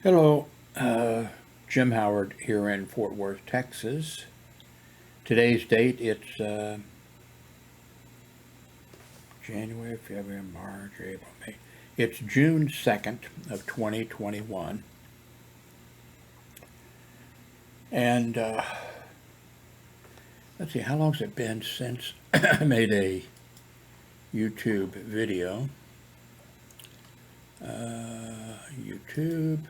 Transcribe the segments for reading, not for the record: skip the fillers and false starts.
Hello, Jim Howard here in Fort Worth, Texas. Today's date, it's January, February, March, April, May. It's June 2nd of 2021. And let's see, how long's it been since I made a YouTube video? YouTube.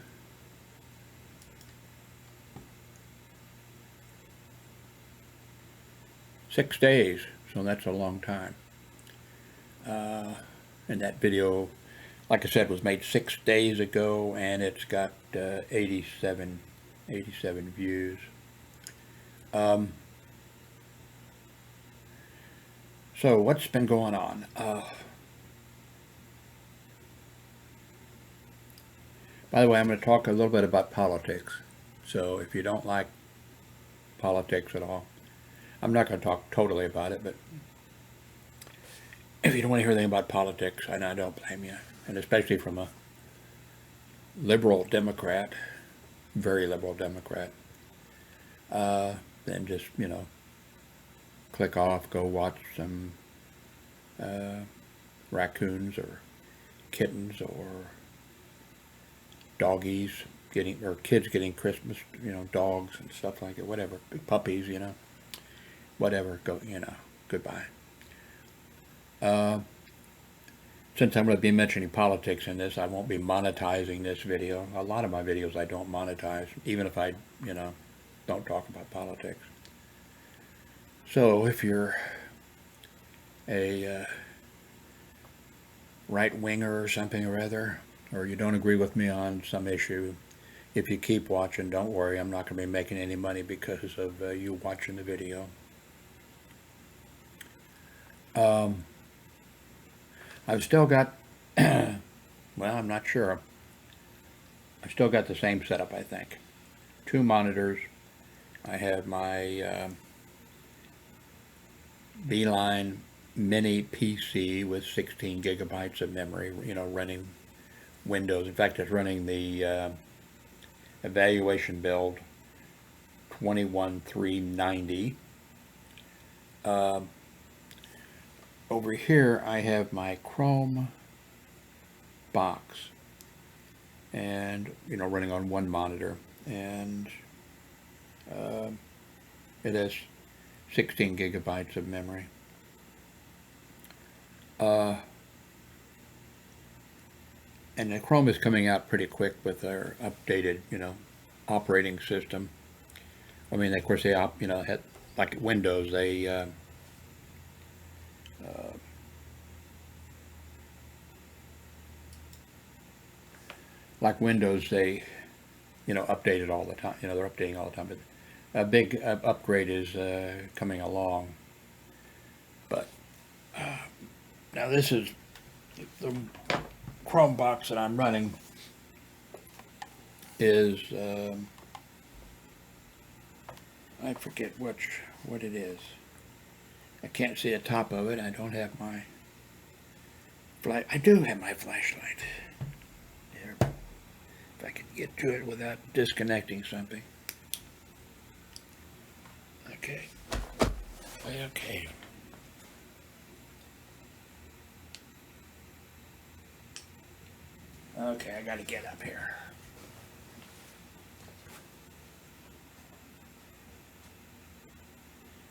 Six days, so that's a long time. And that video, like I said, was made 6 days ago, and it's got 87 views. So what's been going on? By the way, I'm going to talk a little bit about politics. So if you don't like politics at all, I'm not going to talk totally about it, but if you don't want to hear anything about politics, and I don't blame you, and especially from a liberal Democrat, very liberal Democrat, then just, click off, go watch some raccoons or kittens or doggies or kids getting Christmas, dogs and stuff like that, whatever, puppies, whatever, goodbye. Since I'm going to be mentioning politics in this, I won't be monetizing this video. A lot of my videos I don't monetize, even if I, don't talk about politics. So if you're a right-winger or something or other, or you don't agree with me on some issue, if you keep watching, don't worry, I'm not going to be making any money because of you watching the video. I've still got, well, I'm not sure. I've still got the same setup, I think. 2 monitors. I have my Beeline mini PC with 16 gigabytes of memory, running Windows. In fact, it's running the evaluation build 21390. Over here I have my Chrome box, and running on one monitor, and it has 16 gigabytes of memory. And the Chrome is coming out pretty quick with their updated, operating system. I mean, of course, they like Windows, they like Windows, they, update it all the time. They're updating all the time. But a big upgrade is coming along. But now this is the Chrome box that I'm running. Is I forget what it is. I can't see the top of it. I don't have my I do have my flashlight. There. If I can get to it without disconnecting something. Okay. Okay. Okay, I gotta get up here.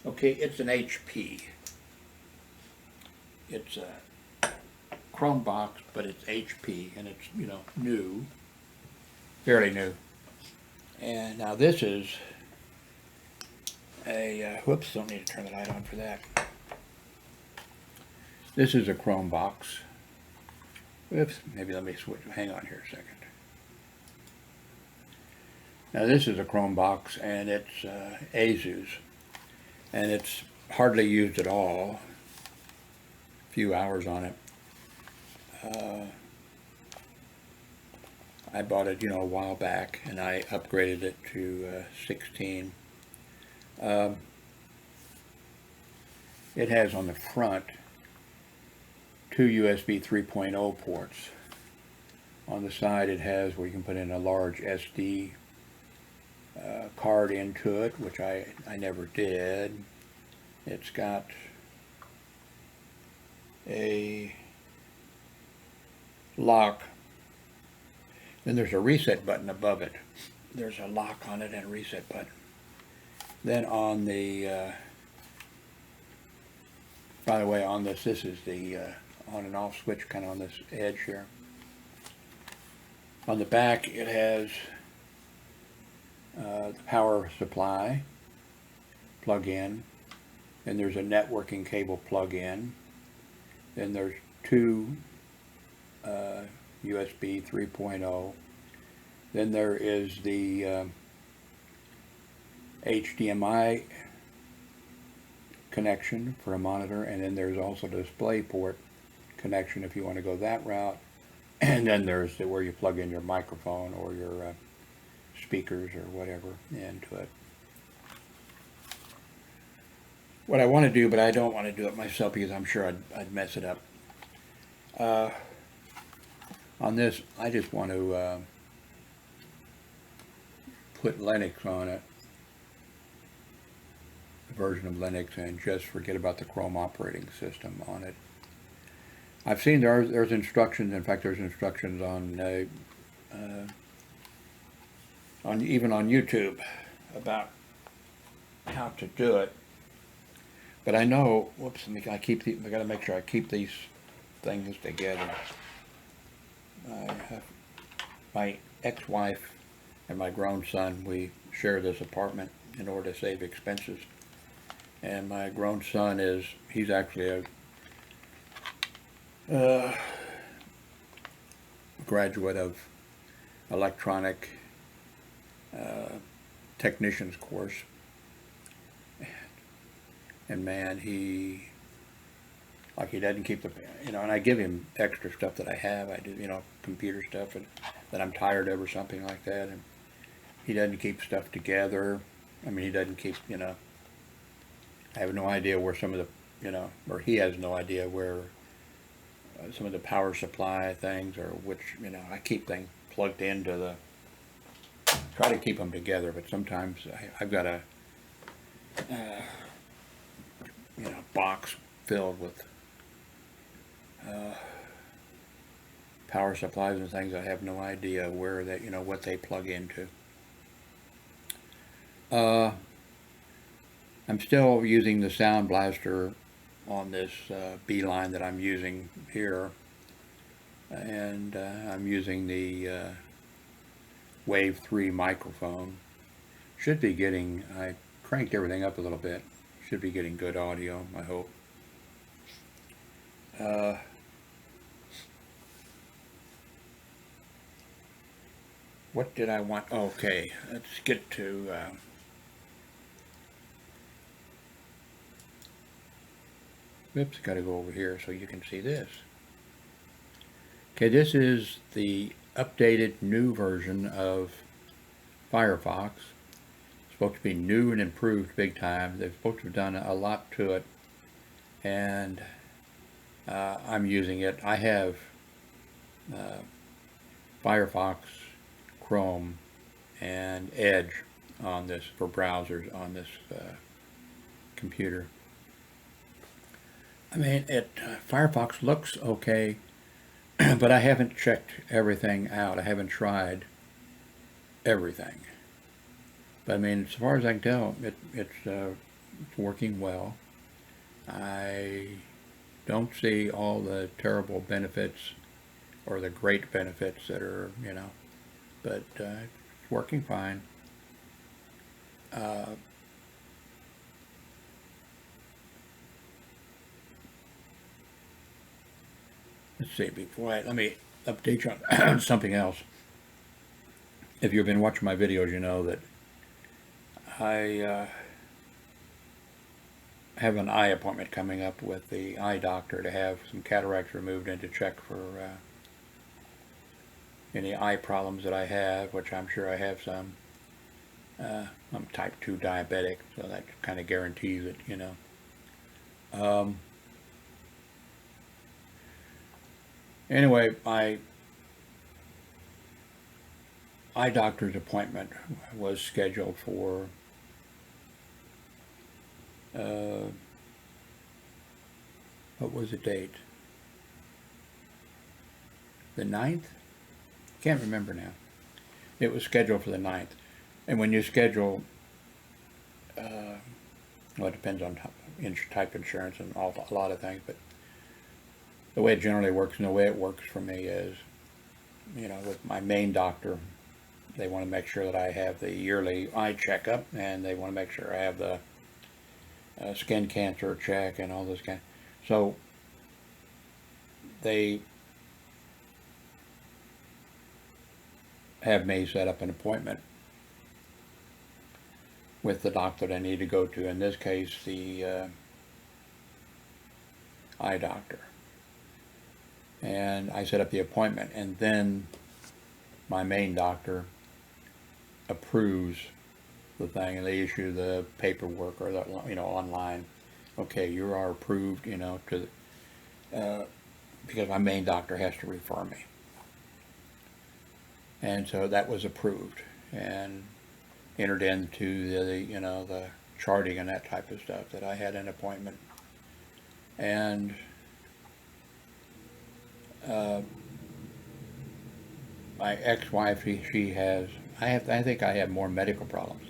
Okay, it's an HP. It's a Chrome box, but it's HP, and it's, new, fairly new. And now this is a, whoops, don't need to turn the light on for that. This is a Chrome box. Whoops, maybe let me switch, hang on here a second. Now this is a Chrome box, and it's Asus, and it's hardly used at all. A few hours on it. I bought it, a while back, and I upgraded it to 16. It has on the front 2 USB 3.0 ports. On the side it has where you can put in a large SD card into it, which I never did. It's got a lock. Then there's a reset button above it. There's a lock on it and a reset button. Then on the, by the way, on this is the on and off switch kind of on this edge here. On the back it has the power supply plug-in. Then there's a networking cable plug-in. Then there's two USB 3.0. Then there is the HDMI connection for a monitor, and then there's also the DisplayPort connection if you want to go that route. And then there's where you plug in your microphone or your speakers or whatever into it. What I want to do, but I don't want to do it myself because I'm sure I'd mess it up. On this, I just want to put Linux on it, a version of Linux, and just forget about the Chrome operating system on it. I've seen there's instructions. In fact, there's instructions on even on YouTube about how to do it. But I know, whoops, I got to make sure I keep these things together. I have my ex-wife and my grown son, we share this apartment in order to save expenses. And my grown son he's actually a graduate of electronic technician's course. And man, he doesn't keep the, and I give him extra stuff that I have. I do, computer stuff that I'm tired of or something like that. And he doesn't keep stuff together. I mean, he doesn't keep, I have no idea where some of the, or he has no idea where some of the power supply things or which, I keep things plugged into try to keep them together, but sometimes I've got a, box filled with power supplies and things. I have no idea where that, what they plug into. I'm still using the Sound Blaster on this Beeline that I'm using here, and I'm using the Wave 3 microphone. Should be getting, I cranked everything up a little bit, should be getting good audio, I hope. What did I want? Okay, let's get to oops, got to go over here so you can see this. Okay, this is the updated new version of Firefox. It's supposed to be new and improved big time. They're supposed to have done a lot to it, and I'm using it. I have Firefox, Chrome, and Edge on this for browsers on this computer. I mean, Firefox looks okay, but I haven't checked everything out. I haven't tried everything. But I mean, as far as I can tell, it's working well. I don't see all the terrible benefits or the great benefits that are, but it's working fine. Let's see, let me update you on something else. If you've been watching my videos, you know that I have an eye appointment coming up with the eye doctor to have some cataracts removed and to check for any eye problems that I have, which I'm sure I have some. I'm type 2 diabetic, so that kind of guarantees it, Anyway, eye doctor's appointment was scheduled for what was the date? The 9th? Can't remember now. It was scheduled for the 9th. And when you schedule, well, it depends on type of insurance and a lot of things, but the way it generally works, and the way it works for me is, you know, with my main doctor, they want to make sure that I have the yearly eye checkup, and they want to make sure I have the skin cancer check and all this kind. So they have me set up an appointment with the doctor that I need to go to. In this case, the eye doctor. And I set up the appointment, and then my main doctor approves the thing, and they issue the paperwork, or the, you know, online. Okay, you are approved, you know, to because my main doctor has to refer me. And so that was approved and entered into the you know, the charting and that type of stuff, that I had an appointment. And my ex-wife, she has, I think I have more medical problems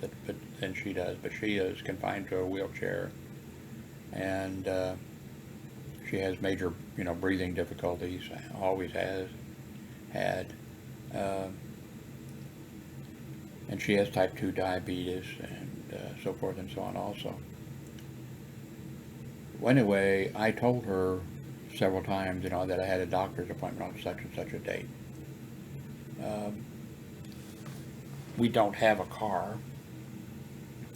than she does, but she is confined to a wheelchair, and she has major, you know, breathing difficulties, always has had, and she has type 2 diabetes and so forth and so on also. Well, anyway, I told her several times, you know, that I had a doctor's appointment on such and such a date. We don't have a car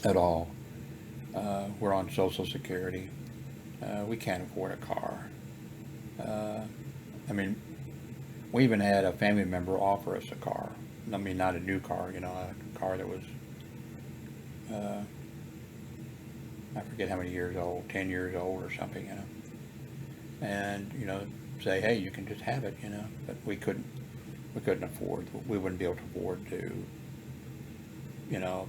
at all. We're on Social Security. We can't afford a car. I mean, we even had a family member offer us a car. I mean, not a new car, you know, a car that was, I forget how many years old, 10 years old or something, you know. And, you know, say, hey, you can just have it, you know. But we couldn't afford, we wouldn't be able to afford to, you know,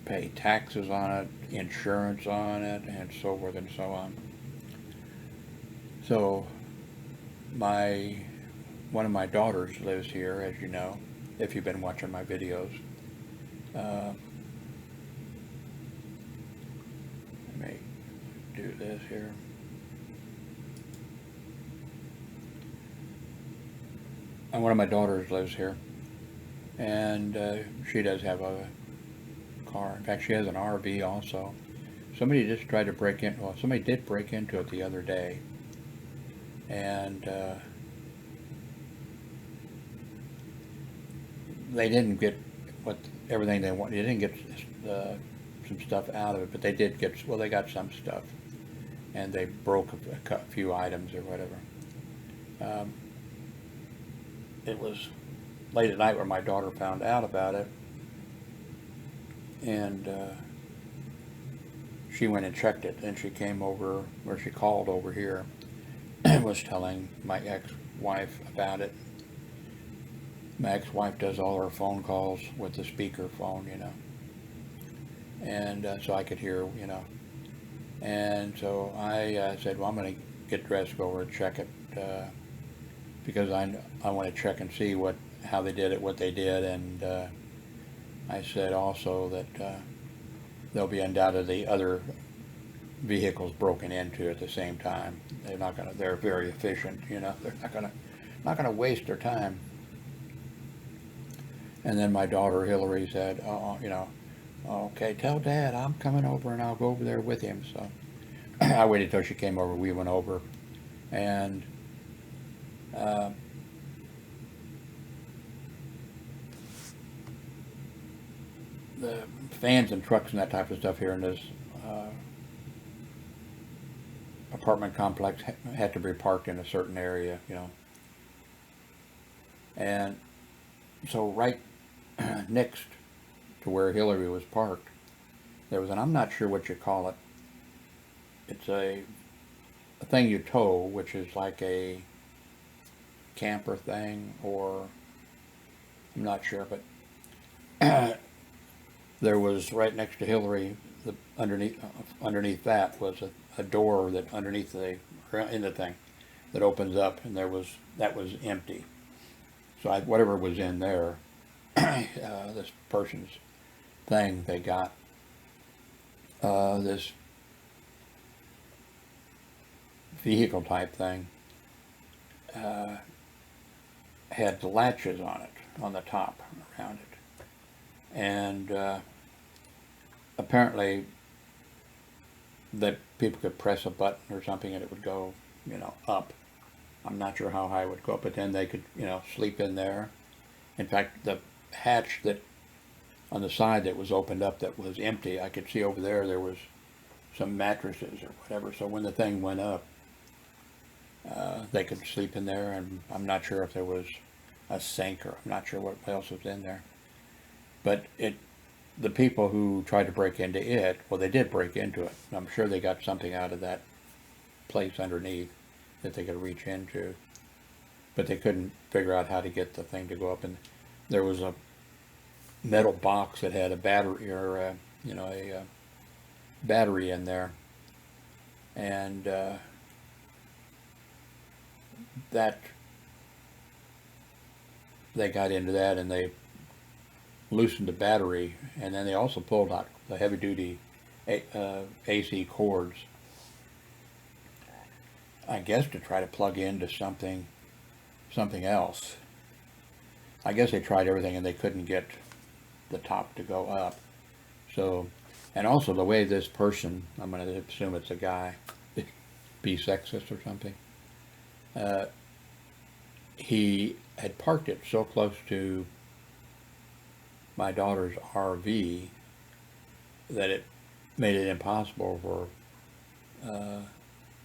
pay taxes on it, insurance on it, and so forth and so on. So one of my daughters lives here, as you know, if you've been watching my videos. Let me do this here. And one of my daughters lives here, and she does have a car. In fact, she has an RV also. Somebody just tried to break in, well, somebody did break into it the other day, and they didn't get everything they wanted. They didn't get some stuff out of it, but they did get, well, they got some stuff, and they broke a few items or whatever. It was late at night when my daughter found out about it, and she went and checked it. Then she came over, or she called over here, and was telling my ex-wife about it. My ex-wife does all her phone calls with the speaker phone, you know, and so I could hear, you know. And so I said, well, I'm going to get dressed, go over and check it, because I want to check and see how they did it, what they did, and I said also that there'll be undoubtedly other vehicles broken into at the same time. They're very efficient, you know. They're not gonna waste their time. And then my daughter Hillary said, oh, you know, okay, tell Dad I'm coming over and I'll go over there with him. So I waited till she came over. We went over, and the vans and trucks and that type of stuff here in this apartment complex had to be parked in a certain area, you know. And so right next to where Hillary was parked, there was I'm not sure what you call it. It's a thing you tow, which is like a camper thing, or I'm not sure, but there was right next to Hillary, underneath that was a door that underneath in the thing that opens up, and that was empty. So whatever was in there, this person's thing, they got this vehicle type thing, had the latches on it, on the top, around it. And apparently that people could press a button or something and it would go, up. I'm not sure how high it would go up, but then they could, sleep in there. In fact, the hatch that on the side that was opened up that was empty, I could see over there was some mattresses or whatever. So when the thing went up, they could sleep in there, and I'm not sure if there was a sink, or I'm not sure what else was in there. But the people who tried to break into it, well, they did break into it. I'm sure they got something out of that place underneath that they could reach into, but they couldn't figure out how to get the thing to go up. And there was a metal box that had a battery, or a battery in there, and that they got into that, and they loosened the battery, and then they also pulled out the heavy-duty AC cords, I guess to try to plug into something else. I guess they tried everything and they couldn't get the top to go up. So, and also the way this person, I'm going to assume it's a guy, be sexist or something, he had parked it so close to my daughter's RV that it made it impossible for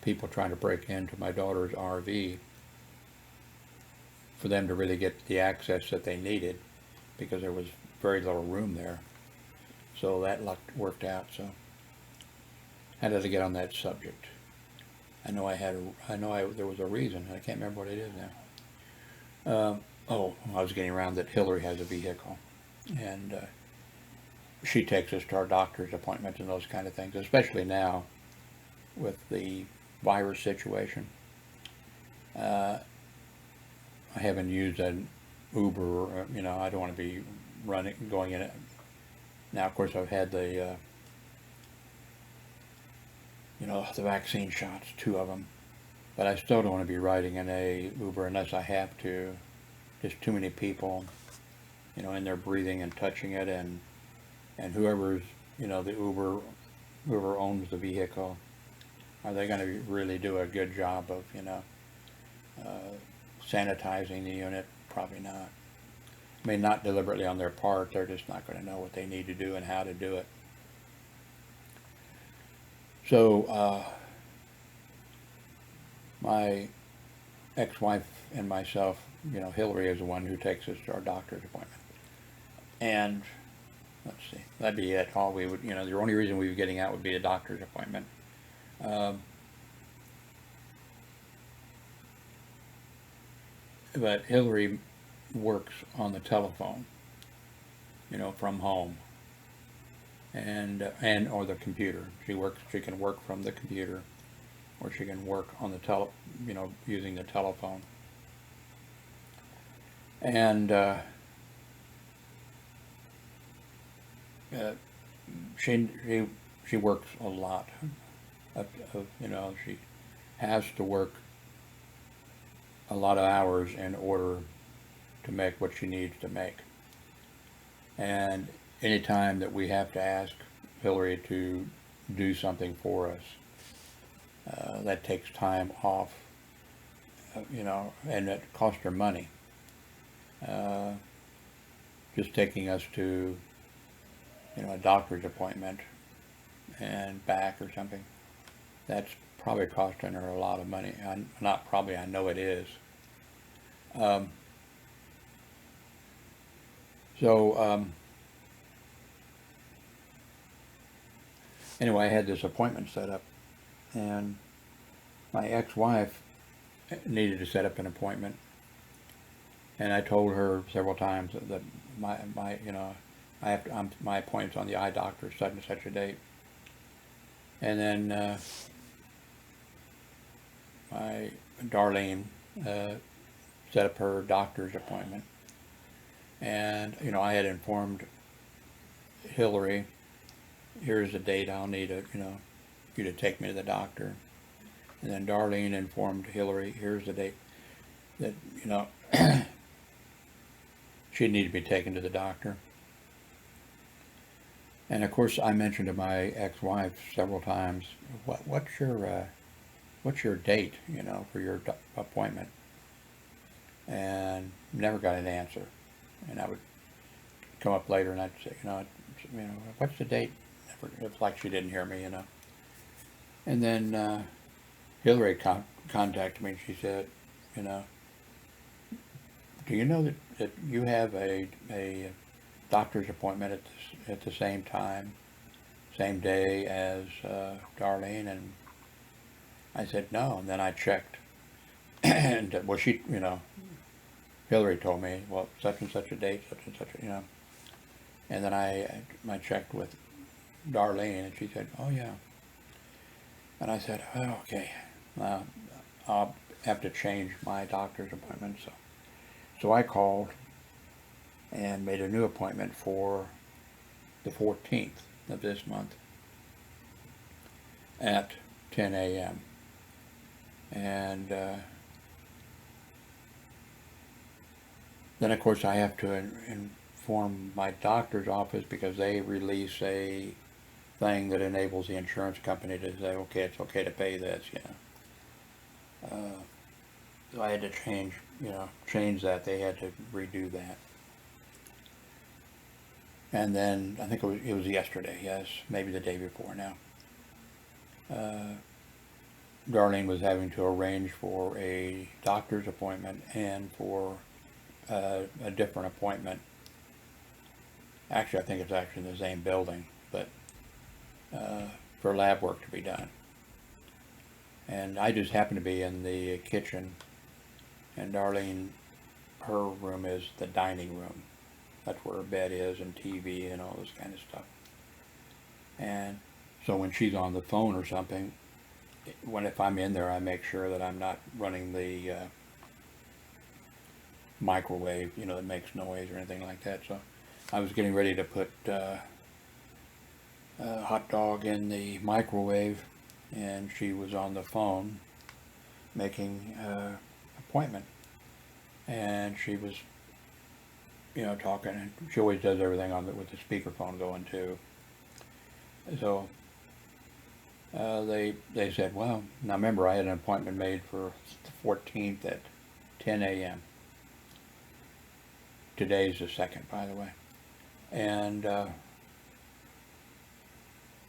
people trying to break into my daughter's RV for them to really get the access that they needed, because there was very little room there. So that worked out. So how did I get on that subject? I know there was a reason. I can't remember what it is now. I was getting around that Hillary has a vehicle, and she takes us to our doctor's appointments and those kind of things, especially now with the virus situation. I haven't used an Uber, or, I don't want to be going in it. Now, of course, I've had the vaccine shots, 2 of them, but I still don't want to be riding in a Uber unless I have to. Just too many people, in there breathing and touching it, and whoever's, the Uber, whoever owns the vehicle, are they going to really do a good job of, sanitizing the unit? Probably not. I mean, not deliberately on their part. They're just not going to know what they need to do and how to do it. So, my ex-wife and myself, Hillary is the one who takes us to our doctor's appointment. And, let's see, that'd be it. All we would, the only reason we were getting out would be a doctor's appointment. But Hillary works on the telephone, from home, and or the computer. She can work from the computer, or she can work on the using the telephone. And she works a lot. She has to work a lot of hours in order to make what she needs to make. And any time that we have to ask Hillary to do something for us, that takes time off, and it costs her money. Just taking us to, a doctor's appointment and back or something, that's probably costing her a lot of money. Not probably, I know it is. Anyway, I had this appointment set up, and my ex-wife needed to set up an appointment, And I told her several times that my you know, my appointment's on the eye doctor such and such a date. And then my Darlene set up her doctor's appointment. And, you know, I had informed Hillary, here's the date I'll need you to take me to the doctor. And then Darlene informed Hillary, here's the date that, you know, she'd need to be taken to the doctor. And of course, I mentioned to my ex-wife several times, what's your date, you know, for your appointment? And never got an answer. And I would come up later and I'd say, you know, what's the date? It's like she didn't hear me, you know. And then Hillary contacted me and she said, you know, do you know that you have a doctor's appointment at the same time, same day as Darlene? And I said no. And then I checked, and well, she, you know, Hillary told me, well, such and such a date, such and such, you know. And then I checked with Darlene, and she said, oh yeah. And I said, oh, okay, I'll have to change my doctor's appointment. So I called and made a new appointment for the 14th of this month at 10 a.m. And then of course I have to inform my doctor's office, because they release a thing that enables the insurance company to say, okay, it's okay to pay this, you know. So I had to change that. They had to redo that. And then I think it was yesterday, yes, maybe the day before now. Darlene was having to arrange for a doctor's appointment and for a different appointment. Actually, I think it's actually in the same building, but for lab work to be done. And I just happened to be in the kitchen, and Darlene, her room is the dining room. That's where her bed is and TV and all this kind of stuff. And so when she's on the phone or something, if I'm in there, I make sure that I'm not running the microwave, you know, that makes noise or anything like that. So I was getting ready to put a hot dog in the microwave, and she was on the phone making an appointment. And she was, you know, talking, and she always does everything with the speakerphone going too. So they said, well, now remember, I had an appointment made for the 14th at 10 a.m. Today's the 2nd, by the way. And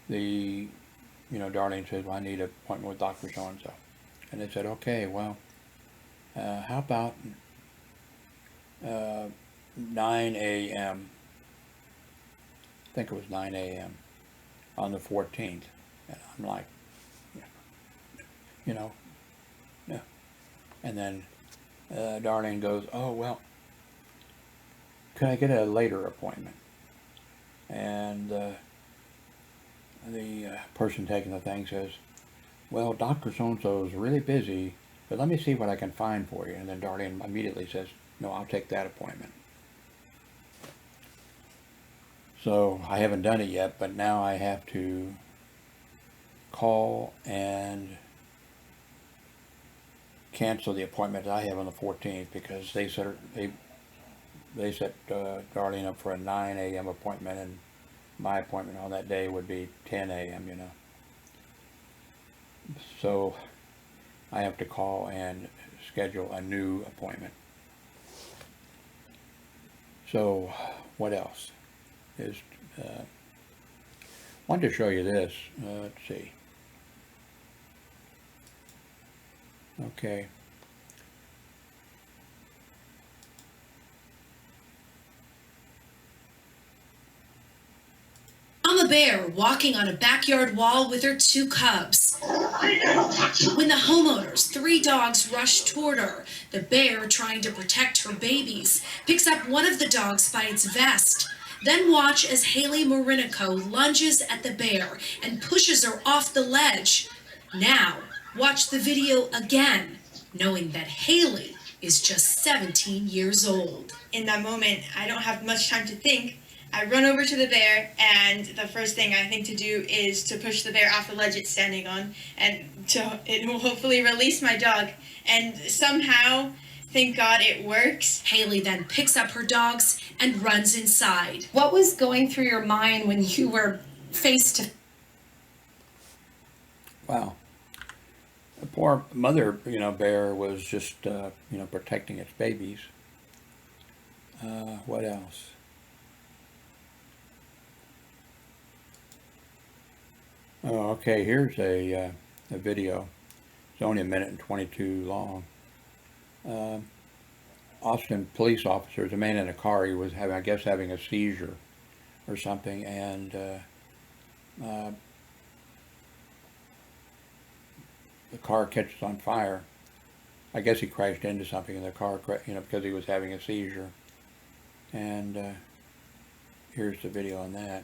Darlene said, well, I need an appointment with Dr. So-and-so. And they said, okay, well, how about 9 a.m. I think it was 9 a.m. on the 14th. And I'm like, you know, yeah. And then Darlene goes, oh, well, could I get a later appointment? And the person taking the thing says, well, Dr. So-and-so is really busy, but let me see what I can find for you. And then Darlene immediately says, no, I'll take that appointment. So I haven't done it yet, but now I have to call and cancel the appointment I have on the 14th, because they set Darlene up for a 9 a.m. appointment, and my appointment on that day would be 10 a.m., you know. So I have to call and schedule a new appointment. So what else? I wanted to show you this. Let's see. Okay. I'm a bear walking on a backyard wall with her 2 cubs. When the homeowners' 3 dogs rush toward her, the bear, trying to protect her babies, picks up one of the dogs by its vest. Then watch as Haley Marinico lunges at the bear and pushes her off the ledge. Now, watch the video again, knowing that Haley is just 17 years old. In that moment, I don't have much time to think. I run over to the bear, and the first thing I think to do is to push the bear off the ledge it's standing on, and it will hopefully release my dog. And somehow, thank God, it works. Haley then picks up her dogs and runs inside. What was going through your mind when you were faced to... Wow. The poor mother, bear was just, protecting its babies. What else? Oh, okay, here's a video. It's only 1:22 long. Austin police officers, a man in a car, he was having a seizure or something, and the car catches on fire. I guess he crashed into something in the car, because he was having a seizure. And here's the video on that.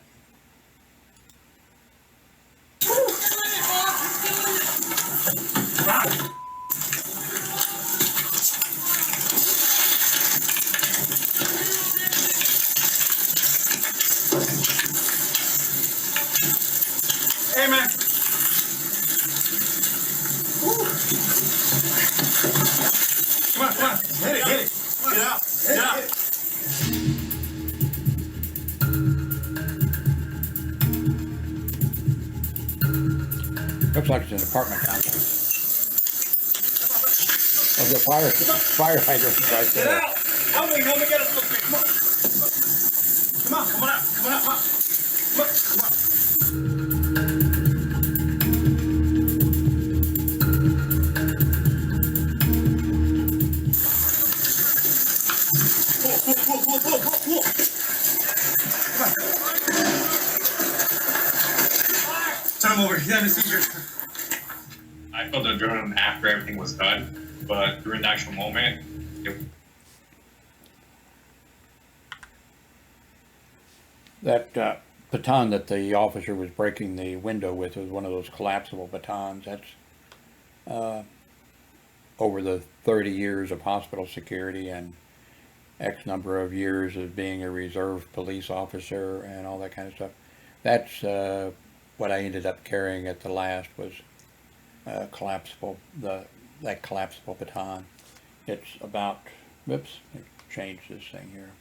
Hey, man. Come on, come on. Hit it, hit it. Get out, get out. Looks like it's an apartment complex. Oh, the fire hydrant right Get there. out. Help me get us real quick. Come on. Come on, come on out. Come on out, come on. Come on. Pull. Come on. Turn him over. He's having a seizure. I felt adrenaline after everything was done, but during the actual moment, That baton that the officer was breaking the window with was one of those collapsible batons. That's over the 30 years of hospital security and X number of years of being a reserve police officer and all that kind of stuff. That's what I ended up carrying at the last was that collapsible baton. It's about, whoops, let me change this thing here.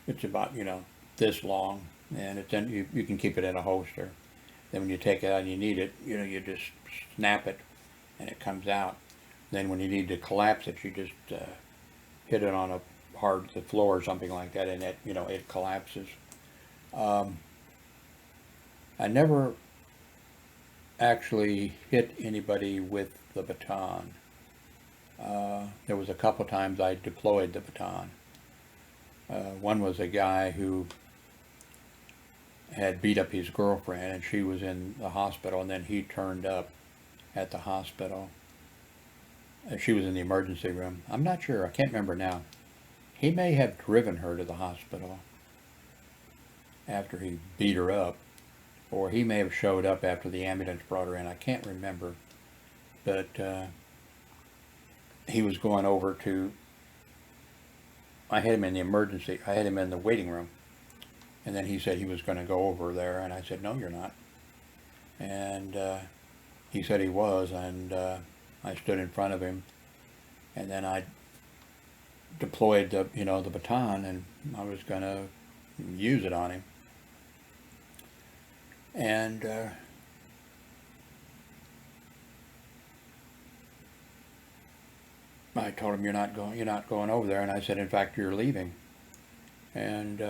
It's about, this long, and it's in, you can keep it in a holster. Then when you take it out and you need it, you just snap it and it comes out. Then when you need to collapse it, you just hit it on the floor or something like that, and it, it collapses. I never actually hit anybody with the baton. There was a couple times I deployed the baton. One was a guy who had beat up his girlfriend, and she was in the hospital, and then he turned up at the hospital. She was in the emergency room. I'm not sure, I can't remember now. He may have driven her to the hospital after he beat her up, or he may have showed up after the ambulance brought her in. I can't remember, but he was going over to, I had him in the waiting room, and then he said he was going to go over there, and I said, no, you're not. And he said he was, and I stood in front of him, and then I deployed the, the baton, and I was going to use it on him. And I told him, you're not going over there, and I said, in fact, you're leaving. And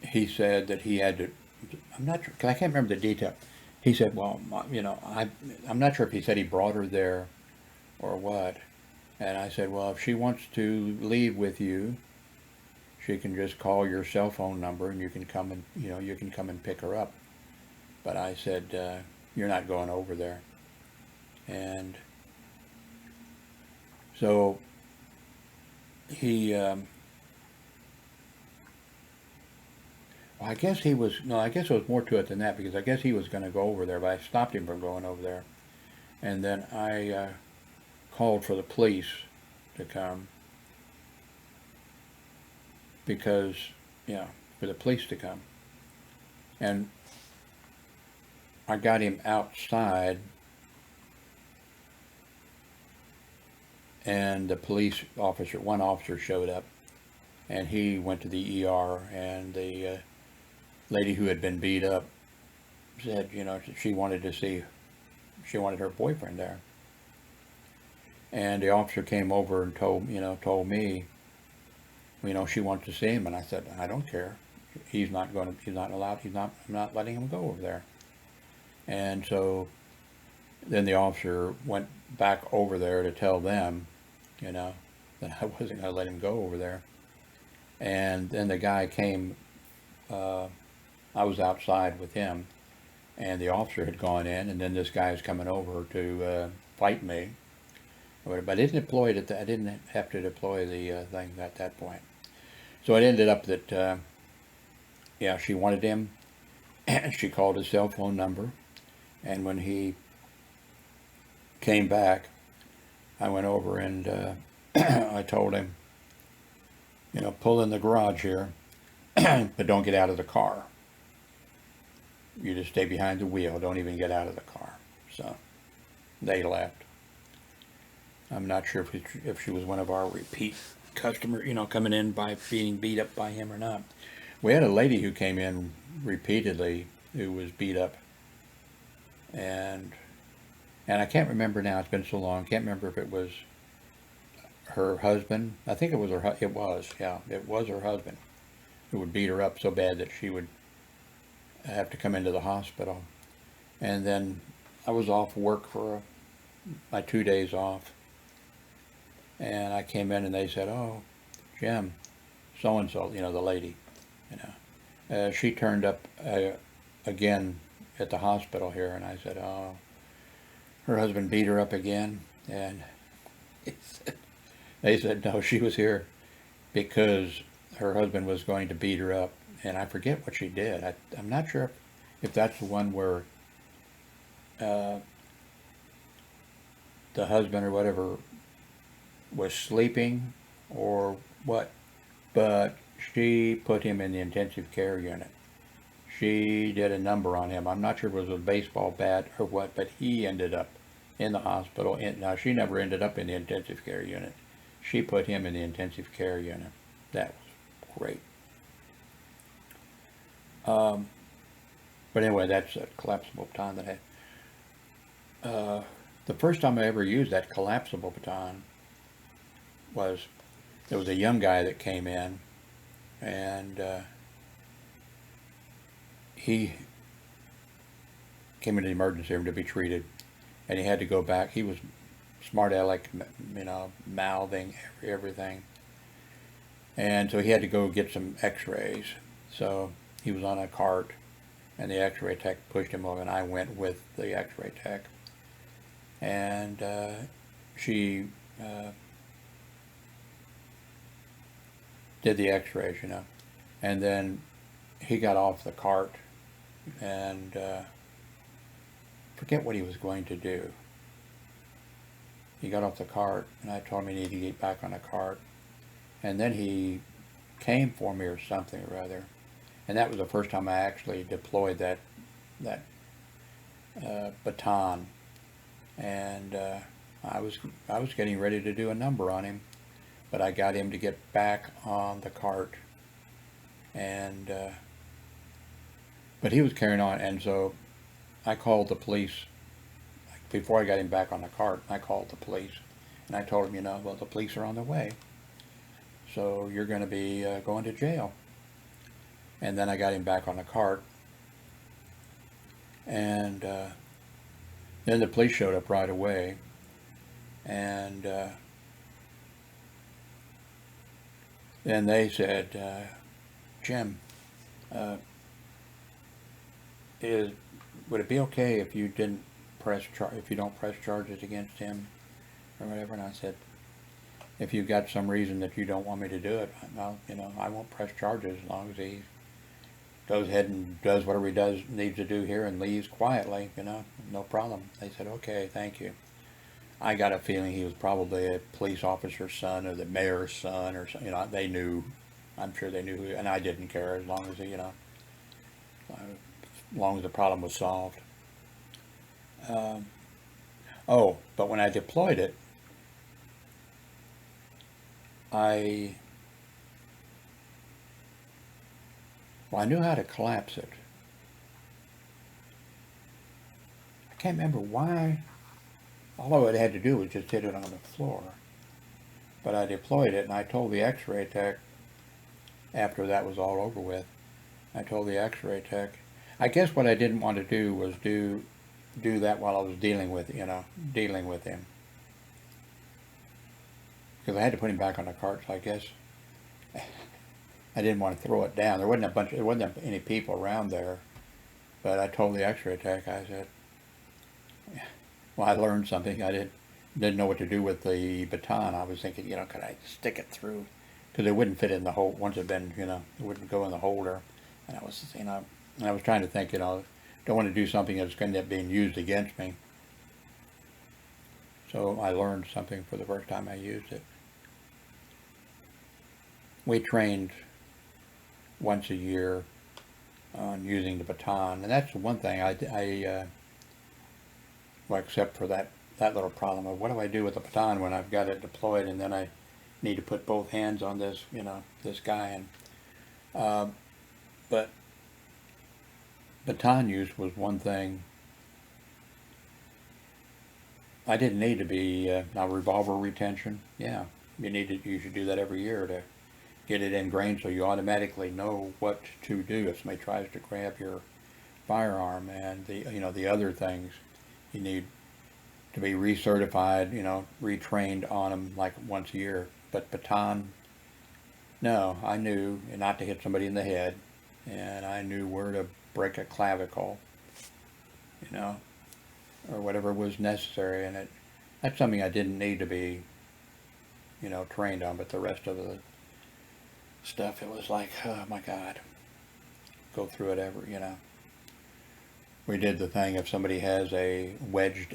he said that he had to, I'm not sure, because I can't remember the detail. He said, well, I'm not sure if he said he brought her there or what. And I said, well, if she wants to leave with you, she can just call your cell phone number and you can come and, you can come and pick her up. But I said, you're not going over there. And so he, well, I guess he was, no, I guess there was more to it than that, because I guess he was going to go over there, but I stopped him from going over there. And then I called for the police to come, because, for the police to come. And I got him outside, and the police officer, one officer showed up, and he went to the ER, and the lady who had been beat up said, she wanted to see, she wanted her boyfriend there. And the officer came over and told me, she wants to see him. And I said, I don't care. He's not allowed, I'm not letting him go over there. And so then the officer went back over there to tell them, that I wasn't going to let him go over there. And then the guy came, I was outside with him, and the officer had gone in, and then this guy is coming over to fight me. But I didn't deploy it. I didn't have to deploy the thing at that point. So it ended up that, she wanted him, and she called his cell phone number. And when he came back, I went over and I told him, pull in the garage here, but don't get out of the car. You just stay behind the wheel. Don't even get out of the car. So they left. I'm not sure if she was one of our repeat customers, coming in by being beat up by him or not. We had a lady who came in repeatedly who was beat up, and I can't remember now. It's been so long. I can't remember if it was her husband. I think it was her. It was her husband who would beat her up so bad that she would have to come into the hospital. And then I was off work for my 2 days off. And I came in and they said, oh, Jim, so-and-so, the lady, she turned up again at the hospital here. And I said, oh, her husband beat her up again. And they said, no, she was here because her husband was going to beat her up. And I forget what she did. I'm not sure if that's the one where the husband or whatever was sleeping or what, but she put him in the intensive care unit. She did a number on him. I'm not sure if it was a baseball bat or what, but he ended up in the hospital. Now, she never ended up in the intensive care unit. She put him in the intensive care unit. That was great. But anyway, that's a collapsible baton that I had. The first time I ever used that collapsible baton was, there was a young guy that came in, and he came into the emergency room to be treated, and he had to go back. He was smart aleck, mouthing everything, and so he had to go get some x-rays. So he was on a cart, and the x-ray tech pushed him over, and I went with the x-ray tech, and she did the x-rays, and then he got off the cart and forget what he was going to do. He got off the cart, and I told him he needed to get back on the cart, and then he came for me or something or other, and that was the first time I actually deployed that baton, and I was getting ready to do a number on him, but I got him to get back on the cart, and but he was carrying on, and so I called the police. Before I got him back on the cart, I called the police, and I told him, well, the police are on the way, so you're going to be going to jail. And then I got him back on the cart, and then the police showed up right away, and then they said, Jim, would it be okay if you didn't if you don't press charges against him or whatever? And I said, if you've got some reason that you don't want me to do it, I won't press charges as long as he goes ahead and does whatever he needs to do here and leaves quietly, no problem. They said, okay, thank you. I got a feeling he was probably a police officer's son or the mayor's son or something. They knew. I'm sure they knew who, and I didn't care as long as as long as the problem was solved. But when I deployed it, I knew how to collapse it. I can't remember why. All I had to do was just hit it on the floor. But I deployed it, and I told the X-ray tech, after that was all over with, I told the X-ray tech, I guess what I didn't want to do was do that while I was dealing with him. Because I had to put him back on the cart, so I guess I didn't want to throw it down. There wasn't any people around there, but I told the X-ray tech, I said, well, I learned something. I didn't know what to do with the baton. I was thinking, could I stick it through? Because it wouldn't fit in the hole. Once it had been, it wouldn't go in the holder. And I was, and I was trying to think, don't want to do something that's going to end up being used against me. So I learned something for the first time I used it. We trained once a year on using the baton, and that's the one thing well, except for that little problem of what do I do with the baton when I've got it deployed and then I need to put both hands on this, this guy. And but baton use was one thing. I didn't need to be now revolver retention. Yeah, you should do that every year to get it ingrained so you automatically know what to do if somebody tries to grab your firearm. And the other things, you need to be recertified, retrained on them like once a year. But baton, no, I knew not to hit somebody in the head, and I knew where to break a clavicle, or whatever was necessary. And that's something I didn't need to be, trained on. But the rest of the stuff, it was like, oh my God, go through it We did the thing if somebody has a wedged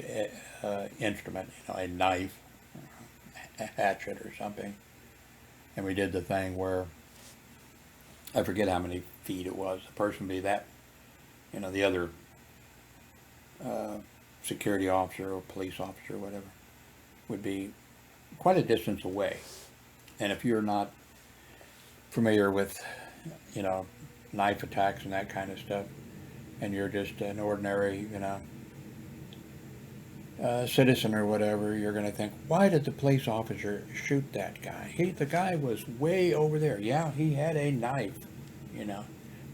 instrument, a knife, a hatchet or something, and we did the thing where, I forget how many feet it was, the person would be that, the other security officer or police officer or whatever, would be quite a distance away. And if you're not familiar with, knife attacks and that kind of stuff, and you're just an ordinary, citizen or whatever, you're going to think, why did the police officer shoot that guy? The guy was way over there. Yeah, he had a knife,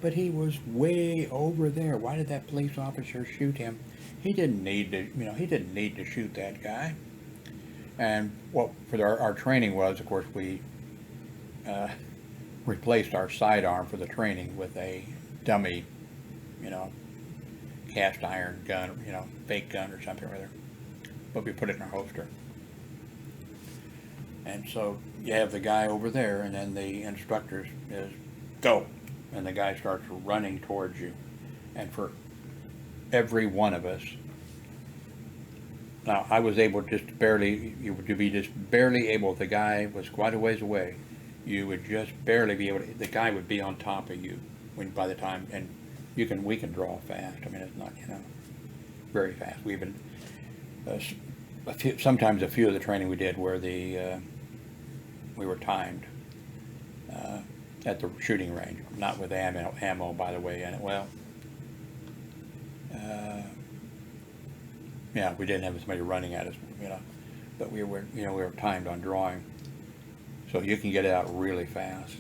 but he was way over there. Why did that police officer shoot him? He didn't need to shoot that guy. And what our training was, of course, we replaced our sidearm for the training with a dummy, cast iron gun, fake gun or something or other. But we put it in our holster. And so you have the guy over there, and then the instructor is, go. And the guy starts running towards you. And for every one of us, now I was able just barely, if the guy was quite a ways away, you would just barely be able to, the guy would be on top of you by the time, and we can draw fast. I mean, it's not, very fast. We've been, sometimes a few of the training we did where we were timed at the shooting range, not with ammo, by the way. And yeah, we didn't have somebody running at us, but we were timed on drawing, so you can get it out really fast.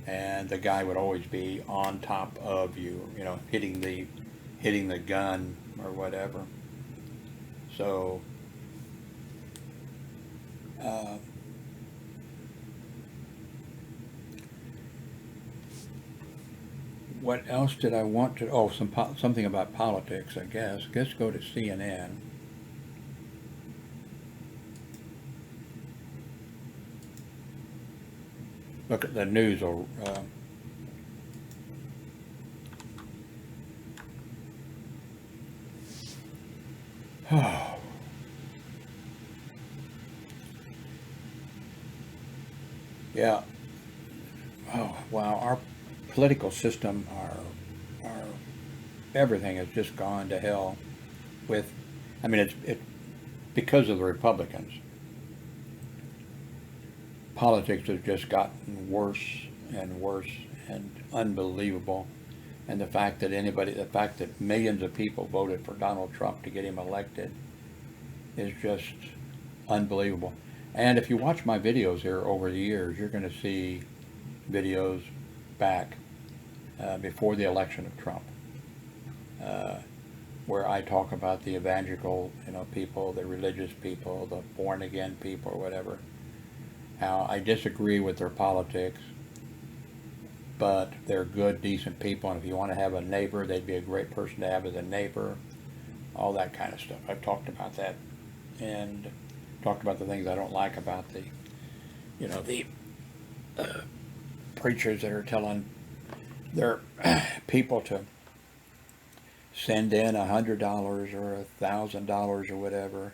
And the guy would always be on top of you, hitting the gun or whatever. So What else did I want to? Oh, something about politics, I guess. Let's go to CNN. Look at the news. Oh. Yeah. Oh, wow. Our political system, our everything has just gone to hell with, I mean, it's because of the Republicans. Politics has just gotten worse and worse and unbelievable. And the fact that millions of people voted for Donald Trump to get him elected is just unbelievable. And if you watch my videos here over the years, you're going to see videos back before the election of Trump, where I talk about the evangelical, people, the religious people, the born-again people, or whatever. How I disagree with their politics, but they're good, decent people, and if you want to have a neighbor, they'd be a great person to have as a neighbor. All that kind of stuff. I've talked about that, and talked about the things I don't like about the preachers that are telling their people to send in $100 or $1,000 or whatever,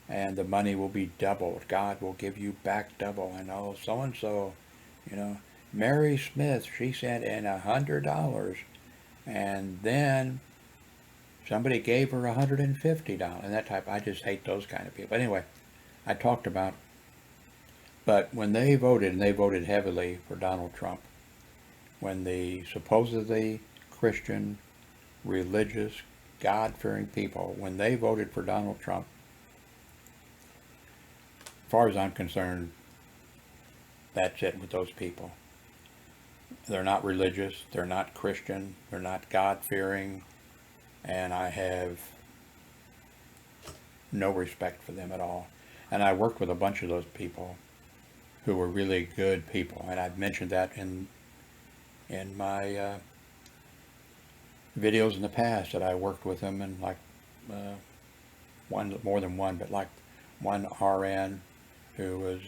and the money will be doubled. God will give you back double. I know so-and-so, Mary Smith, she sent in $100, and then somebody gave her $150, and that type. I just hate those kind of people. Anyway, I talked about, but when they voted, and they voted heavily for Donald Trump, when the supposedly Christian, religious, God-fearing people, when they voted for Donald Trump, as far as I'm concerned, that's it with those people. They're not religious, they're not Christian, they're not God-fearing, and I have no respect for them at all. And I worked with a bunch of those people who were really good people, and I've mentioned that in my videos in the past, that I worked with them, and like more than one, but like one RN who was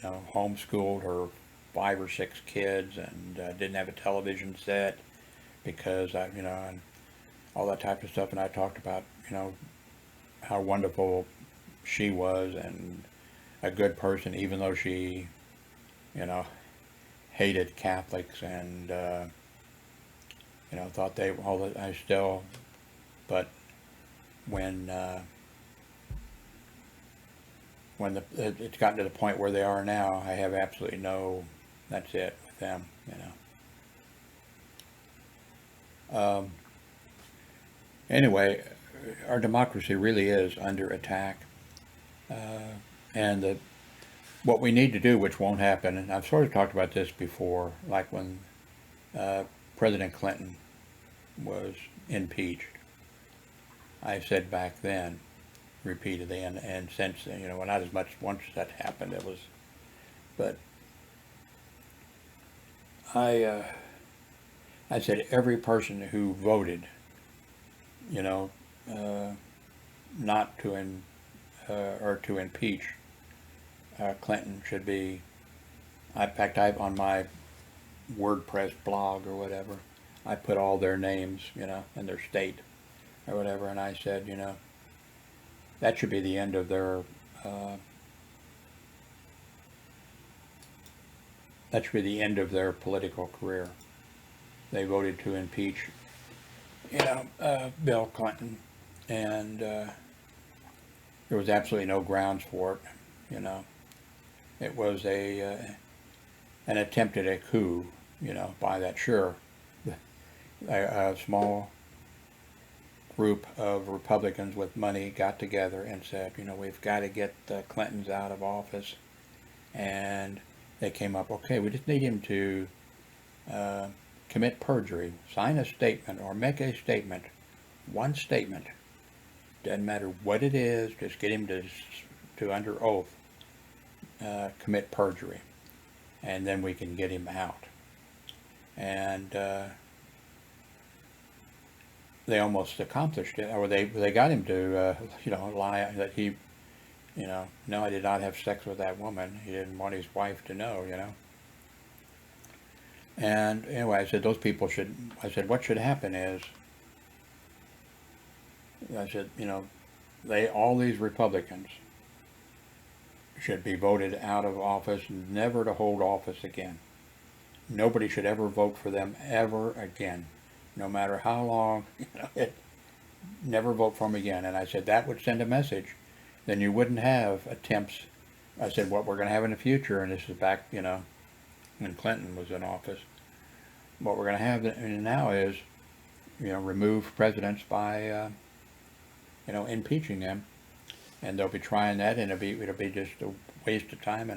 homeschooled her 5 or 6 kids and didn't have a television set because and all that type of stuff. And I talked about how wonderful she was and a good person, even though she hated Catholics and thought they all. I still, but when it's gotten to the point where they are now, I have absolutely no. That's it with them, Anyway, our democracy really is under attack, and what we need to do, which won't happen, and I've sort of talked about this before, like when President Clinton was impeached. I said back then, repeatedly, and since then, not as much once that happened, it was, but I said every person who voted, not to or to impeach Clinton should be. In fact, on my WordPress blog or whatever, I put all their names, and their state or whatever, and I said, that should be the end of their. That should be the end of their political career. They voted to impeach, Bill Clinton, and there was absolutely no grounds for it. It was an attempt at a coup, by that. Sure, a small group of Republicans with money got together and said, we've got to get the Clintons out of office, and they came up, okay, we just need him to commit perjury, sign a statement, or make a statement, one statement. Doesn't matter what it is, just get him to under oath, commit perjury, and then we can get him out. And they almost accomplished it, or they got him to, lie that he, no, I did not have sex with that woman. He didn't want his wife to know, And anyway, I said, what should happen is, I said, all these Republicans should be voted out of office, never to hold office again. Nobody should ever vote for them ever again, no matter how long, never vote for them again. And I said, that would send a message. Then you wouldn't have attempts. I said, what we're going to have in the future, and this is back, when Clinton was in office, what we're going to have now is, remove presidents by, impeaching them. And they'll be trying that, and it'll be just a waste of time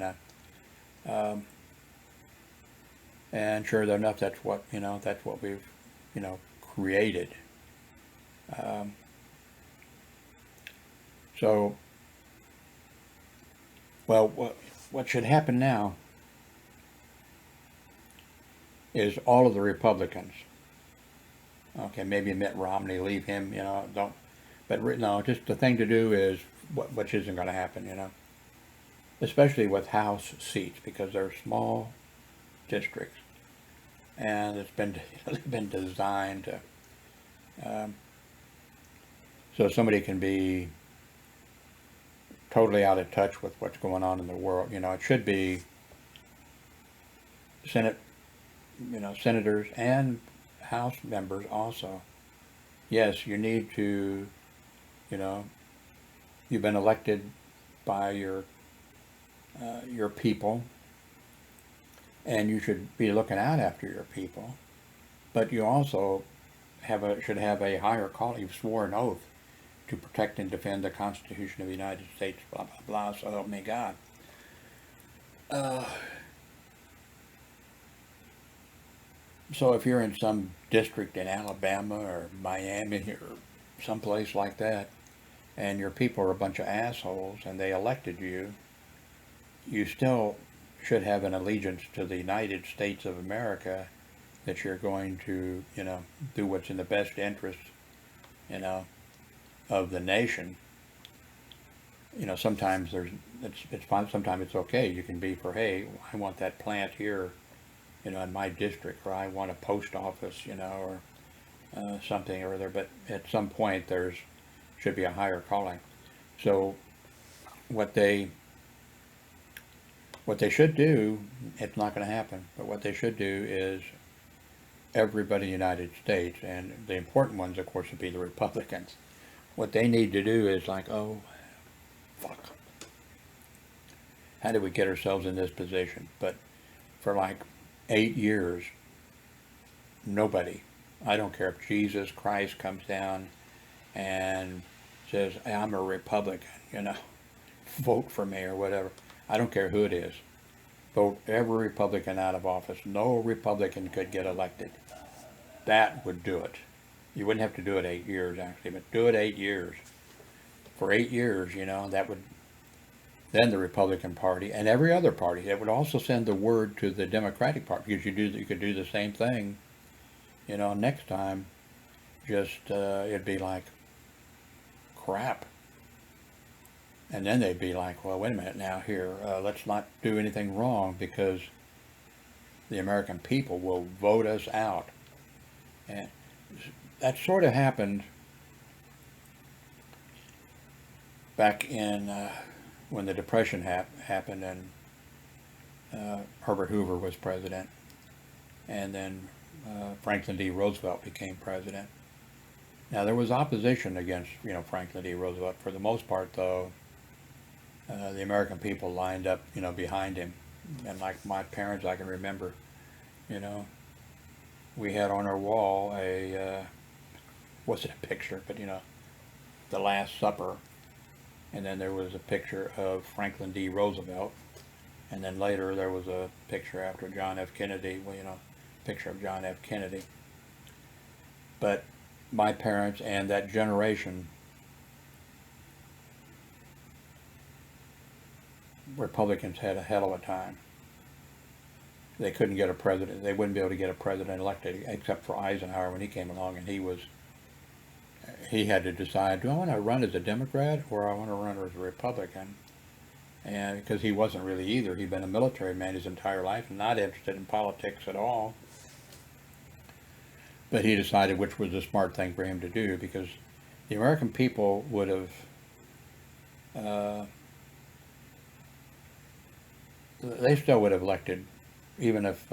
and sure enough, that's what we've created. So, well, what should happen now is all of the Republicans. Okay, maybe Mitt Romney, leave him, don't. But no, just the thing to do is, which isn't going to happen, especially with House seats, because they're small districts, and it's been designed to, so somebody can be totally out of touch with what's going on in the world. It should be senators and House members also. Yes, you need to, you've been elected by your people, and you should be looking out after your people. But you also should have a higher calling. You've sworn an oath to protect and defend the Constitution of the United States. Blah blah blah. So help me God. So if you're in some district in Alabama or Miami or someplace like that, and your people are a bunch of assholes and they elected you, you still should have an allegiance to the United States of America, that you're going to, do what's in the best interest, of the nation. Sometimes it's fine, sometimes it's okay. You can be for, hey, I want that plant here, in my district, or I want a post office, or something or other. But at some point should be a higher calling. So what they should do, it's not going to happen, but what they should do is everybody in the United States, and the important ones, of course, would be the Republicans. What they need to do is like, oh, fuck. How did we get ourselves in this position? But for like 8 years, nobody, I don't care if Jesus Christ comes down and says, I'm a Republican, vote for me or whatever. I don't care who it is. Vote every Republican out of office. No Republican could get elected. That would do it. You wouldn't have to do it 8 years, actually, but do it 8 years. For 8 years, that would, then the Republican Party and every other party, that would also send the word to the Democratic Party, because you could do the same thing, next time, just, it'd be like crap. And then they'd be like, well, wait a minute now here, let's not do anything wrong, because the American people will vote us out. And that sort of happened back in when the Depression happened, and Herbert Hoover was president, and then Franklin D. Roosevelt became president. Now there was opposition against Franklin D. Roosevelt. For the most part, though, the American people lined up behind him, and like my parents, I can remember, we had on our wall wasn't a picture, but the Last Supper, and then there was a picture of Franklin D. Roosevelt, and then later there was a picture after John F. Kennedy, picture of John F. Kennedy. But my parents and that generation, Republicans had a hell of a time. They couldn't get a president. They wouldn't be able to get a president elected, except for Eisenhower when he came along, and he was he had to decide, do I want to run as a Democrat or I want to run as a Republican? And because he wasn't really either. He'd been a military man his entire life and not interested in politics at all. But he decided which was the smart thing for him to do, because the American people would have they still would have elected, even if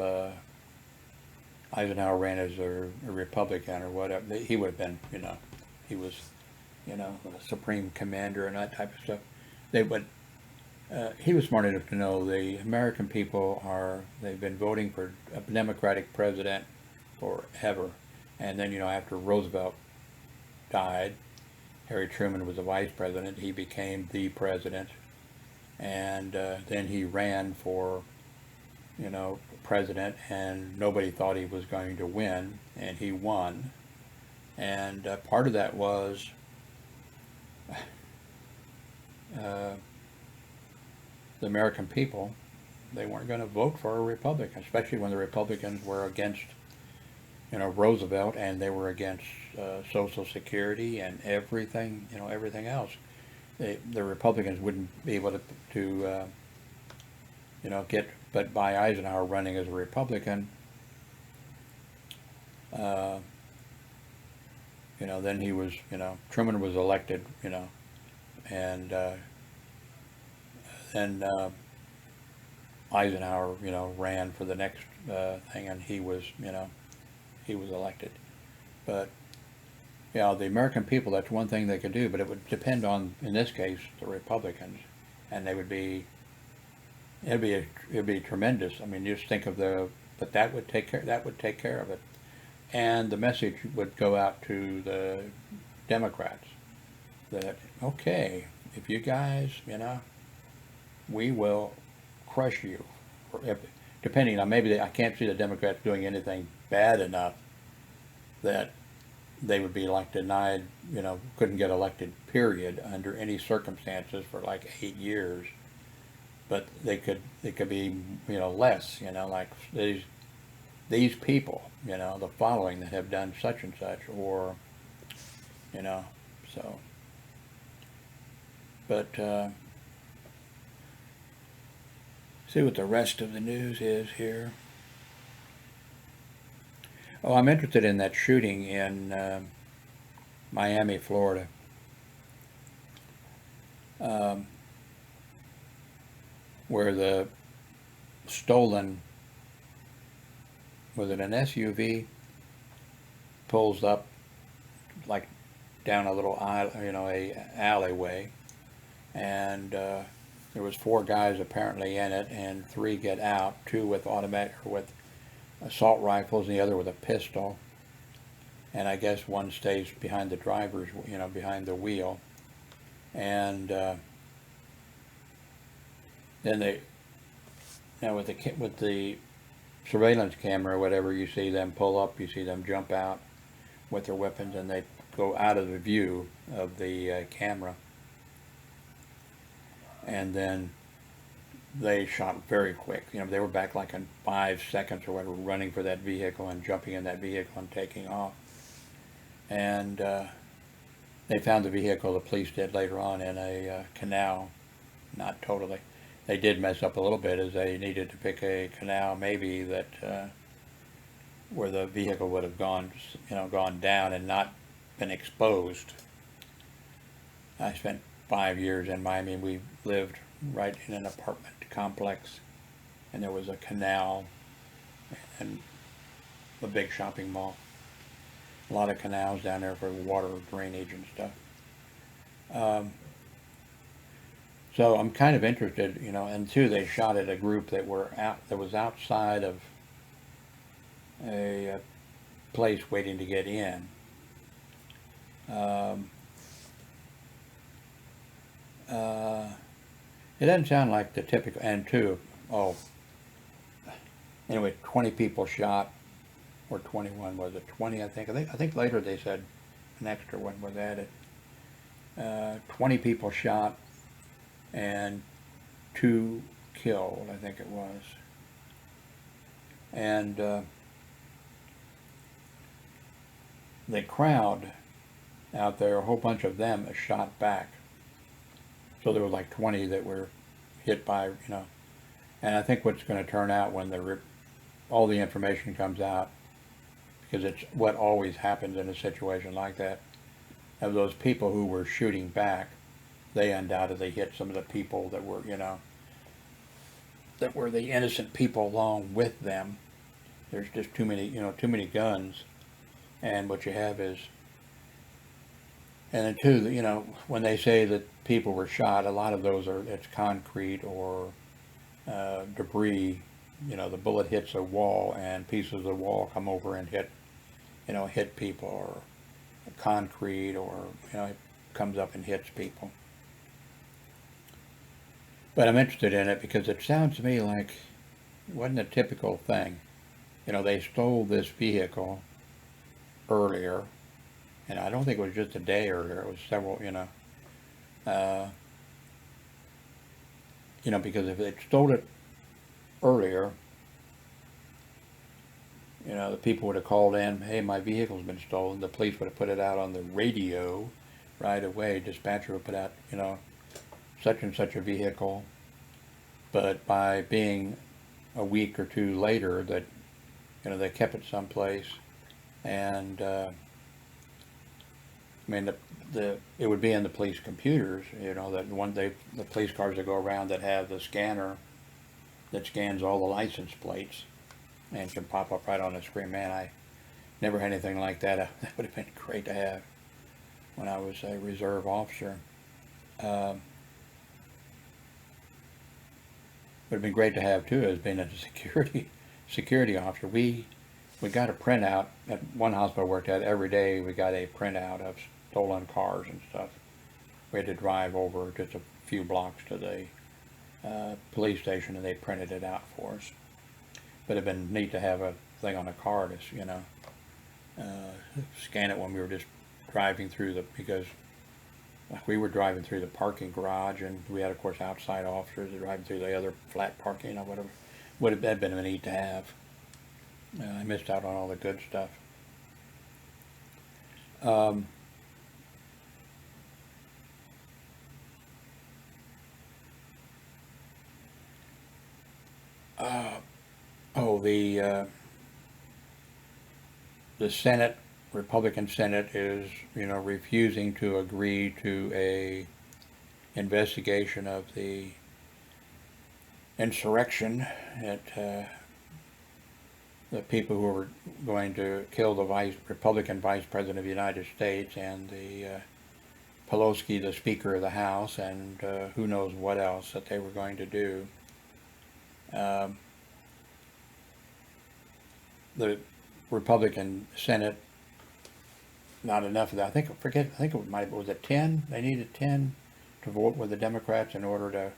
Eisenhower ran as a Republican or whatever. He would have been, he was, a supreme commander and that type of stuff. They would. He was smart enough to know the American people they've been voting for a Democratic president forever. And then, after Roosevelt died, Harry Truman was the vice president. He became the president. And then he ran for, president, and nobody thought he was going to win, and he won. And part of that was the American people, they weren't going to vote for a Republican, especially when the Republicans were against, Roosevelt, and they were against Social Security and everything, everything else. The Republicans wouldn't be able to get, but by Eisenhower running as a Republican, then he was, Truman was elected, and then Eisenhower, ran for the next thing, and he was elected. But the American people, that's one thing they could do, but it would depend on, in this case, the Republicans, and they would be, it'd be tremendous. I mean, just think of but that would take care of it. And the message would go out to the Democrats that, okay, if you guys, we will crush you. Depending on, maybe I can't see the Democrats doing anything bad enough that they would be like denied, couldn't get elected, period, under any circumstances for like 8 years. But it could be, less, like these people, the following that have done such and such, or, so. But, see what the rest of the news is here. Oh, I'm interested in that shooting in Miami, Florida. Where the stolen, was it an SUV, pulls up like down a little a alleyway, and there was 4 guys apparently in it, and 3 get out, 2 with with assault rifles and the other with a pistol, and I guess one stays behind the driver's, behind the wheel, and then with the surveillance camera or whatever, you see them pull up, you see them jump out with their weapons, and they go out of the view of the camera, and then they shot very quick. They were back like in 5 seconds or whatever, running for that vehicle and jumping in that vehicle and taking off. And they found the vehicle, the police did, later on in a canal. Not totally. They did mess up a little bit, as they needed to pick a canal maybe that where the vehicle would have gone down and not been exposed. I spent 5 years in Miami. We lived right in an apartment complex, and there was a canal and a big shopping mall. A lot of canals down there for water drainage and stuff. So I'm kind of interested, and 2, they shot at a group that was outside of a place waiting to get in. It doesn't sound like the typical, and 2, anyway, 20 people shot, or 21, was it 20, I think later they said an extra one was added. 20 people shot, and 2 killed, I think it was. And, the crowd, out there, a whole bunch of them shot back. So there were like 20 that were hit by, and I think what's going to turn out when all the information comes out, because it's what always happens in a situation like that, of those people who were shooting back, they undoubtedly hit some of the people that were, that were the innocent people along with them. There's just too many guns, and what you have is, and then too, when they say that people were shot, a lot of those it's concrete or debris. The bullet hits a wall and pieces of the wall come over and hit people, or concrete, or it comes up and hits people. But I'm interested in it because it sounds to me like it wasn't a typical thing. They stole this vehicle earlier, and I don't think it was just a day earlier. It was several, because if they stole it earlier, the people would have called in, hey, my vehicle's been stolen. The police would have put it out on the radio right away. Dispatcher would put out, such and such a vehicle. But by being a week or two later, that, they kept it someplace, and it would be in the police computers, that the police cars that go around that have the scanner that scans all the license plates and can pop up right on the screen. Man, I never had anything like that. That would have been great to have when I was a reserve officer. Would have been great to have too, as being a security officer. We got a printout at one hospital I worked at. Every day we got a printout of stolen cars and stuff. We had to drive over just a few blocks to the police station, and they printed it out for us. But it'd been neat to have a thing on a car to, scan it when we were just driving through because we were driving through the parking garage, and we had, of course, outside officers driving through the other flat parking or whatever. Would have been neat to have. I missed out on all the good stuff. The Senate, Republican Senate, is refusing to agree to a investigation of the insurrection at the people who were going to kill the Republican Vice President of the United States, and the Pelosi, the Speaker of the House, and who knows what else that they were going to do. The Republican Senate, not enough of that. I think was it 10? They needed 10 to vote with the Democrats in order to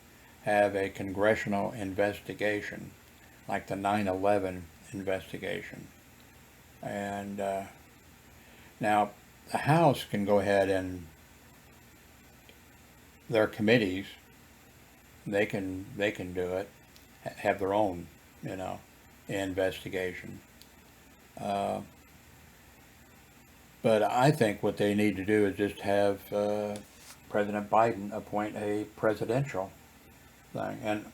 have a congressional investigation, like the 9/11 investigation. And now the House can go ahead, and their committees, they can do it, have their own, investigation. But I think what they need to do is just have President Biden appoint a presidential thing. And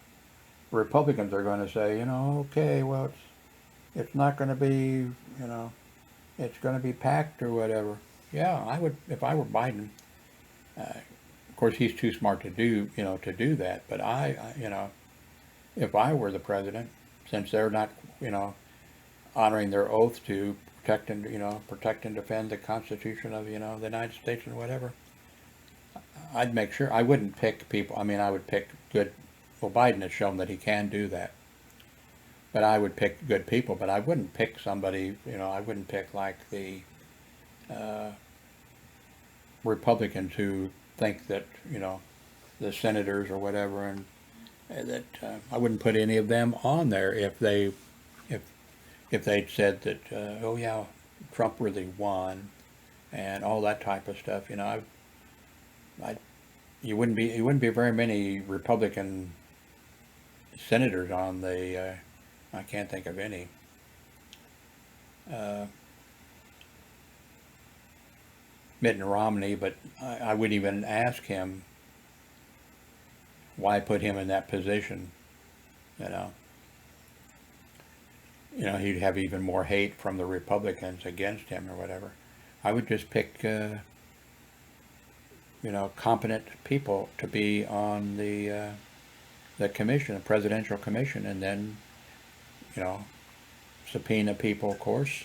Republicans are going to say, okay, well, it's not going to be, it's going to be packed or whatever. Yeah, I would, if I were Biden. Of course, he's too smart to do that. But if I were the president, since they're not, honoring their oath to protect and defend the Constitution of, the United States and whatever, I'd make sure I wouldn't pick people. I would pick good. Well, Biden has shown that he can do that. But I would pick good people. But I wouldn't pick somebody. I wouldn't pick like the Republicans who think that the senators or whatever, and that I wouldn't put any of them on there if they'd said that oh yeah, Trump really won and all that type of stuff. You wouldn't be very many Republican senators on the I can't think of any. Mitt Romney, but I wouldn't even ask him why put him in that position, you know. You know, he'd have even more hate from the Republicans against him or whatever. I would just pick, you know, competent people to be on the commission, the presidential commission, and then, you know, subpoena people, of course,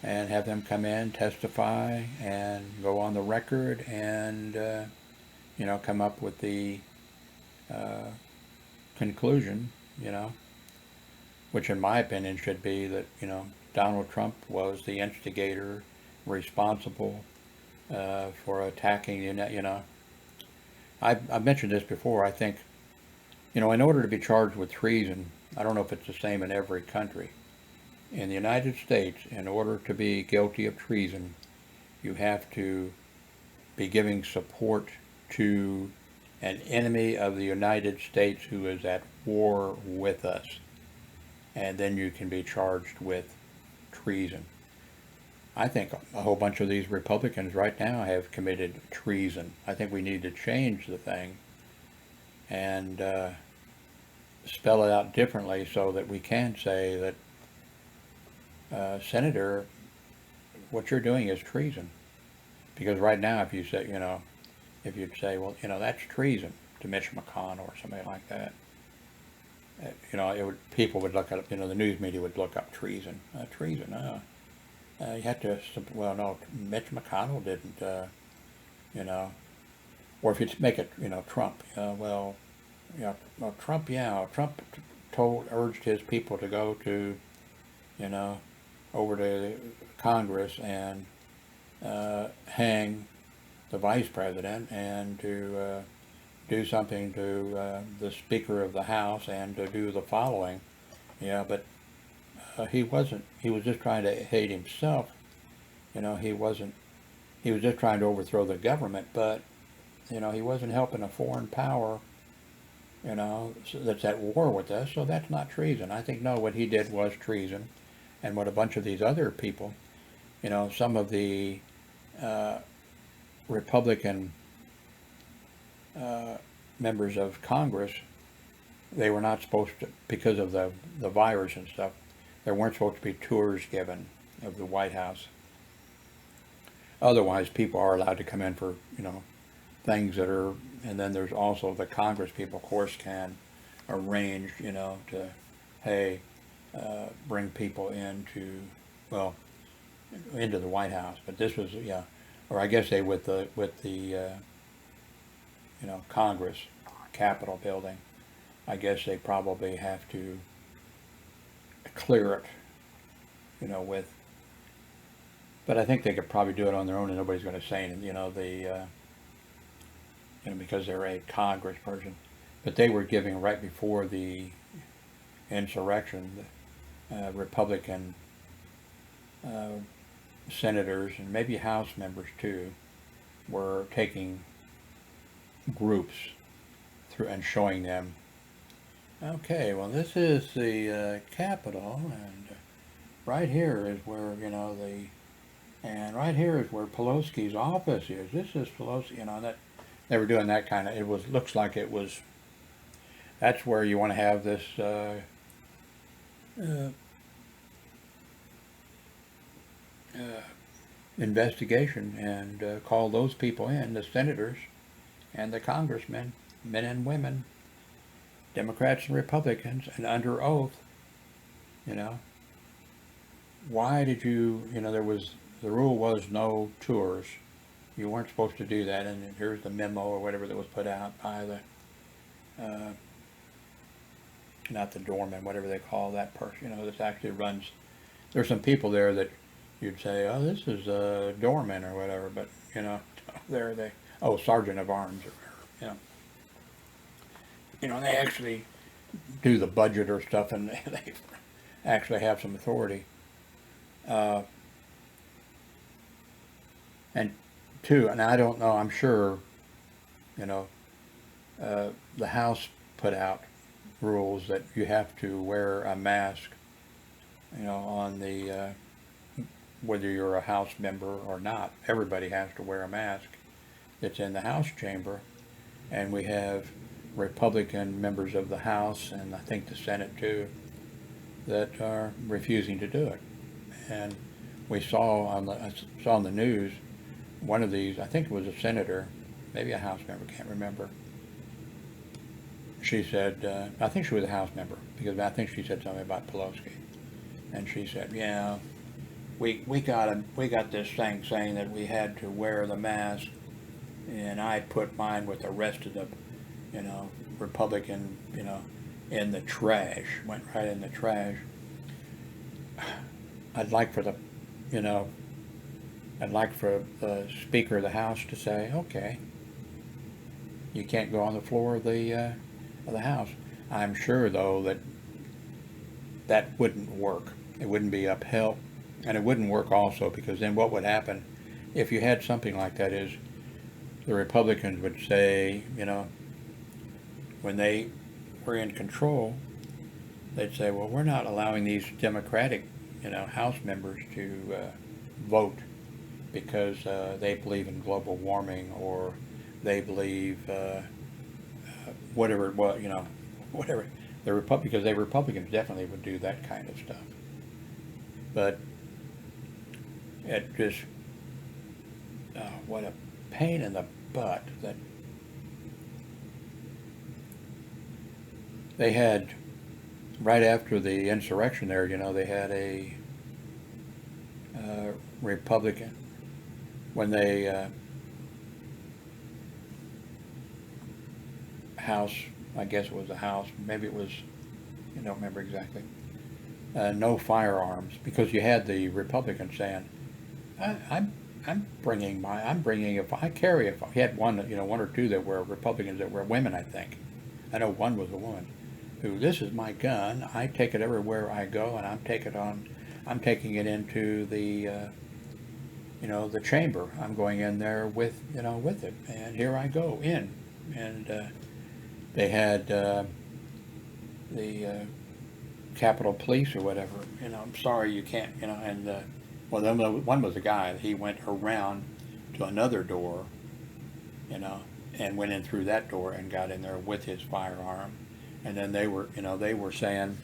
and have them come in, testify, and go on the record, and, you know, come up with the conclusion, you know, which in my opinion should be that, you know, Donald Trump was the instigator responsible for attacking, you know. I've mentioned this before. I think, you know, in order to be charged with treason, I don't know if it's the same in every country. In the United States, in order to be guilty of treason, you have to be giving support to an enemy of the United States who is at war with us. And then you can be charged with treason. I think a whole bunch of these Republicans right now have committed treason. I think we need to change the thing and spell it out differently so that we can say that, Senator, what you're doing is treason. Because right now, if you say, you know, if you'd say, well, you know, that's treason to Mitch McConnell or somebody like that, you know, it would, people would look up, you know, the news media would look up treason. Treason, you have to, well, no, Mitch McConnell didn't, you know, or if you make it, you know, Trump, well, Trump, yeah, Trump urged his people to go to, you know, over to Congress and hang the vice president and to do something to the Speaker of the House and to do the following. Yeah, but he wasn't. He was just trying to hate himself. You know, he wasn't. He was just trying to overthrow the government, but, you know, he wasn't helping a foreign power, you know, that's at war with us, so that's not treason. I think, no, what he did was treason, and what a bunch of these other people, you know, some of the Republican members of Congress, they were not supposed to, because of the virus and stuff, there weren't supposed to be tours given of the White House. Otherwise, people are allowed to come in for, you know, things that are, and then there's also the Congress people, of course, can arrange, you know, to, hey, bring people into, well, into the White House. But this was, yeah, or I guess they, with the you know, Congress, Capitol building, I guess they probably have to clear it, you know, with, but I think they could probably do it on their own and nobody's going to say anything, you know, you know, because they're a Congress person. But they were giving, right before the insurrection, Republican senators and maybe House members too were taking groups through and showing them, okay, well, this is the Capitol, and right here is where, you know, and right here is where Pelosi's office is. This is Pelosi, you know, that they were doing that kind of, it was, looks like it was, that's where you want to have this investigation and call those people in, the senators and the congressmen, men and women, Democrats and Republicans, and under oath, you know. Why did you, you know, the rule was no tours. You weren't supposed to do that, and here's the memo or whatever that was put out by the, not the doorman, whatever they call that person, you know, that actually runs. There's some people there that you'd say, oh, this is a doorman or whatever, but, you know, there they, oh, sergeant of arms or whatever, you know, they actually do the budget or stuff, and they actually have some authority. And two, and I don't know, I'm sure, you know, the House put out rules that you have to wear a mask, you know, on the whether you're a House member or not, everybody has to wear a mask. It's in the House chamber, and we have Republican members of the House, and I think the Senate too, that are refusing to do it. And we saw on the news, one of these, I think it was a senator, maybe a House member, can't remember. She said, I think she was a House member, because I think she said something about Pelosi. And she said, yeah, we got this thing saying that we had to wear the mask, and I put mine with the rest of the, Republican, in the trash, went right in the trash. I'd like for the Speaker of the House to say, okay, you can't go on the floor of the House. I'm sure, though, that wouldn't work. It wouldn't be upheld, and it wouldn't work also because then what would happen if you had something like that is the Republicans would say, when they were in control, they'd say, well, we're not allowing these Democratic, House members to vote because they believe in global warming, or they believe whatever it was, whatever. Because the Republicans definitely would do that kind of stuff. But it just, what a pain in the butt that they had right after the insurrection there, they had a Republican, when they House, I guess it was the House, maybe it was, I don't remember exactly, no firearms, because you had the Republicans saying, I'm bringing, if I carry, if I had one, one or two that were Republicans that were women, I think. I know one was a woman who, this is my gun, I take it everywhere I go, and I'm taking it into the, the chamber. I'm going in there with it, and here I go in. And they had the Capitol Police or whatever, I'm sorry you can't, and well, then one was a guy, he went around to another door, and went in through that door and got in there with his firearm. And then they were saying,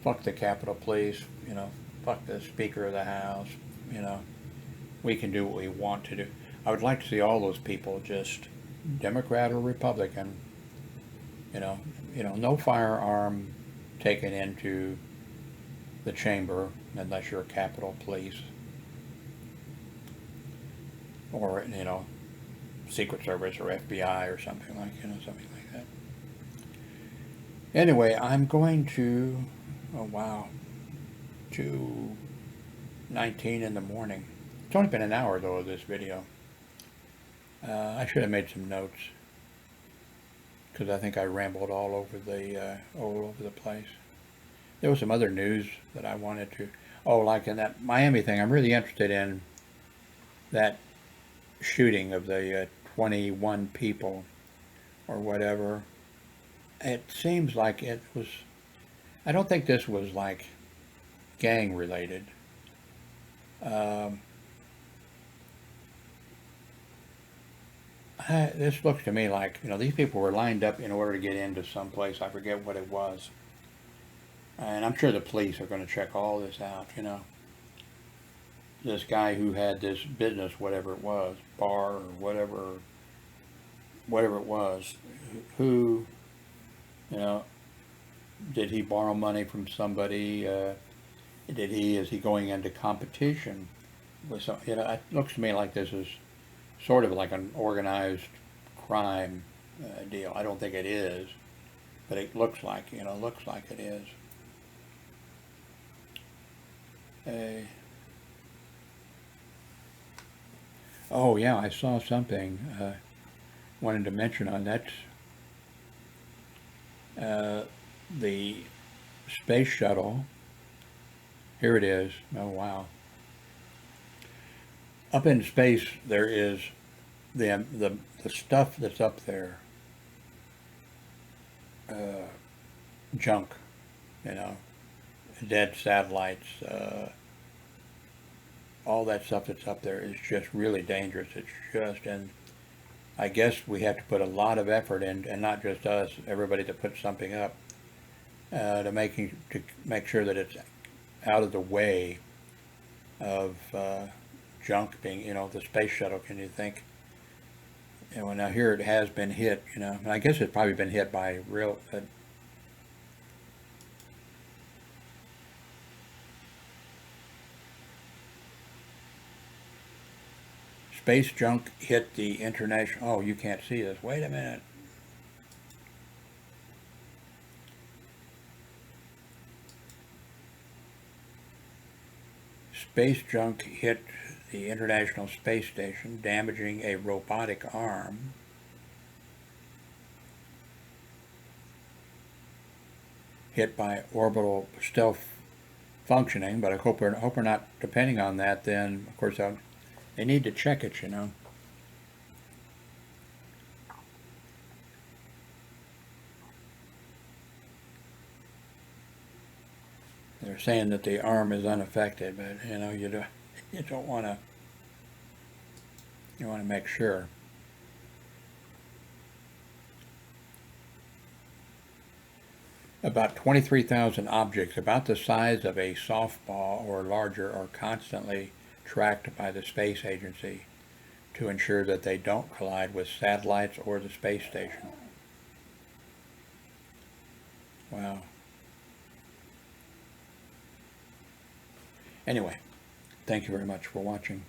fuck the Capitol Police, fuck the Speaker of the House, we can do what we want to do. I would like to see all those people, just Democrat or Republican, no firearm taken into the chamber unless you're Capitol Police or, Secret Service or FBI or something like that. Anyway, I'm going to, 2:19 in the morning. It's only been an hour, though, of this video. I should have made some notes, because I think I rambled all over the place. There was some other news that I wanted to, like in that Miami thing, I'm really interested in that shooting of the 21 people or whatever. It seems like it was, I don't think this was like gang related. This looks to me like, these people were lined up in order to get into some place. I forget what it was. And I'm sure the police are going to check all this out, This guy who had this business, whatever it was, bar or whatever it was, who, did he borrow money from somebody? Is he going into competition with some, it looks to me like this is sort of like an organized crime deal. I don't think it is, but it looks like, it is. Oh yeah, I saw something, wanted to mention on that. The space shuttle, here it is, oh wow. Up in space there is the stuff that's up there, junk, dead satellites, all that stuff that's up there is just really dangerous. It's just, and I guess we have to put a lot of effort in, and not just us, everybody that puts something up, to make sure that it's out of the way of junk being, the space shuttle. Can you think? Well, now here it has been hit, and I guess it's probably been hit by real. Space junk hit the international. Oh, you can't see this. Wait a minute. Space junk hit the International Space Station, damaging a robotic arm. Hit by orbital stealth functioning, but I hope we're not depending on that. Then, of course, they need to check it, They're saying that the arm is unaffected, but you don't want to. You want to make sure. About 23,000 objects about the size of a softball or larger are constantly tracked by the space agency to ensure that they don't collide with satellites or the space station. Wow. Anyway, thank you very much for watching.